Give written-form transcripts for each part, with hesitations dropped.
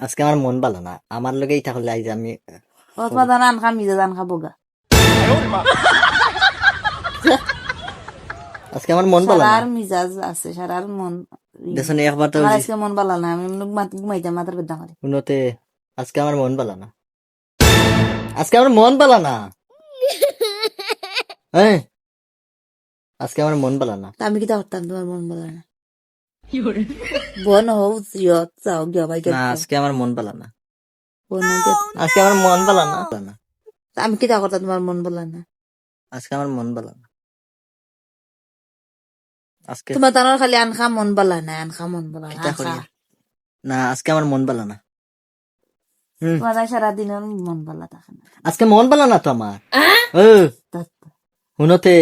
আজকে আমার মন ভালো না, আমার লগেই তাহলে আইজ আমি অথবা দানা আনখা মিজে দান খাবো গা আজকে আমার মন ভালো না। সারার মিজাজ আছে সারার মন দেখুন একবার তো আমার আজকে মন ভালো না আমি ঘুমাইতে মাথার বেদনা করে শুনোতে আজকে আমার মন ভালো না, আজকে আমার মন ভালো না। হ্যাঁ আজকে আমার মন ভালো না। তা আমি কি তা করতাম তোমার মন ভালো না বোন হও জিয়ত চাও গিয়া ভাই না আজকে আমার মন ভালো না, বোন আজকে আমার মন ভালো না। আমি কি তা করতাম তোমার মন ভালো না আজকে আমার মন ভালো না। আজকে তোমার তানোর খালি আনখা মন ভালো না আনখা মন ভালো না কিতা করি? আনখা না আজকে আমার মন ভালো না। তোমার সারাদিন মন ভালো থাকে না আজকে মন ভালো না তো আমার। শুনোতে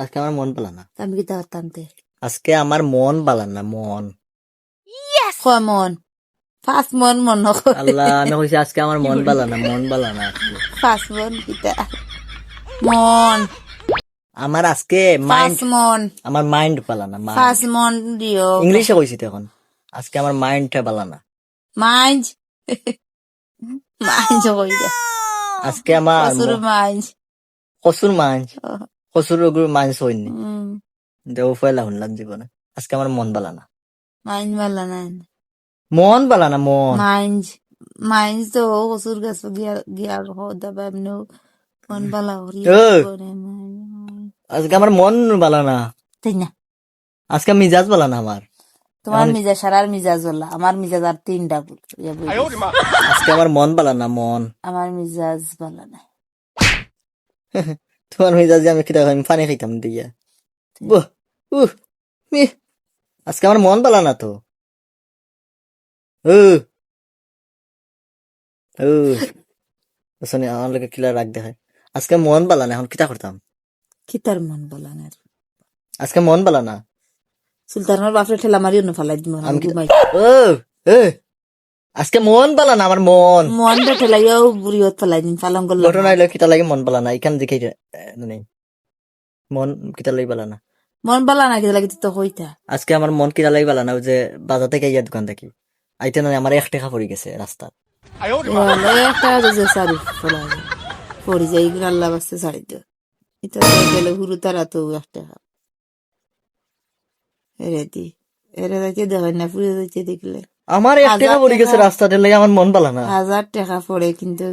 আজকে আমার মন ভালো না। আমি কি তা করতাম তে আজকে আমার মন ভালো না, মন। কয় মন ফার্স্ট মন মন নকরে আল্লাহ আমি কইছি আজকে আমার মন ভালো না, মন ভালো না আজকে। ফার্স্ট মন কিতা মন আমার আজকে মাইন্ড, ফার্স্ট মন আমার মাইন্ড ভালো না। ফার্স্ট মন দিও ইংলিশে কইছি তো এখন। আজকে আমার মাইন্ডটা ভালো না। মাইন্ড মাইন্ড কই দে আজকে আমার কসুর মাইন্ড কসুর মাইন্ড, কসুর মাইন্ড হইনি দেও ফেলা শুনলাম জীবনে। আজকে আমার মন ভালো না, মাইন্ড ভালো না মন ভালো না, মন। মাইন্ড মাইন্ড তো কসুর গাছ গিয়া গিয়া দাবা এমনি মন ভালো করি আজকে আমার মন ভালো না, তাই না আজকে মিজাজ ভালো না আমার। তোমার মিজাজ সারার মিজাজ হলা আমার মিজাজ আর তিনটা আজকে আমার মন ভালো না, মন। আমার মিজাজ ভালো না তোমার মিজাজ আমি কিতা আমি পানি খাইতাম দিয়া। বুহ উহ মি আজকে আমার মন ভালো না তো। শুনি আমার লোকে কিলা রাগ দেখায়। আজকে মন ভালো না, এখন কিতা করতাম? কি তার মন ভালো না আজকে মন ভালো না। সুলতানের বাপরে ঠেলা মারি অন্য ফালাই দিব আমি ঘুমাই আজকে মন ভালো না আমার, মন। মনটা ঠেলাইয়াও বুড়িয়ত ফেলাই দিন পালন করলাম ঘটনা হইলো কিতা লাগে মন ভালো না, এখান দেখে নেই মন কিতা লাগে ভালো না। মন ভালো না কিতা লাগি তো কইতা আজকে আমার মন কিতা লাগে ভালো না, ওই যে বাজার থেকে ইয়া দোকান থাকি আইতে না আমার 1 টাকা পড়ে গেছে রাস্তা। একটা যে সারি ফেলাই পড়ি যাই আল্লাহ বাস্তে ছাড়ি দিও এটা গেলে হুরু তারা তো একটা এরে দি এরে যাইতে দেখাই না পুরে যাইতে দেখলে আমার 1 টাকা পড়ে গেছে রাস্তাতে লাগে আমার মন ভালো না। 1000 টাকা পড়ে কিন্তু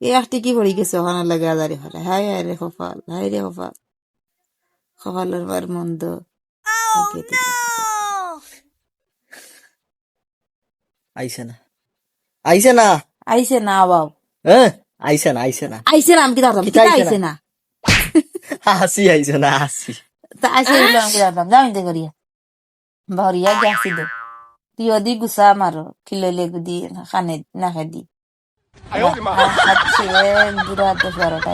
এই একটি কি পড়ে গেছে ওখানে লাগে হাজারে ফেলে হাই হাই রে কপাল হাই রে কপাল কপালের বার মন্দ আইছে না, আইছে না, আইসে না বাবু আইছে না, আইছে না, আইসে না আমি কি দাঁড়াম কিতা আইসে না হাসি আইছে না, হাসি। তা আইসে আমি কি দাঁড়াম যাই দে করিয়া ভরিয়া গেছি দে তুই দি গুসা মারো খিললে দি খানে না খাই দি বুড়া 10-12টা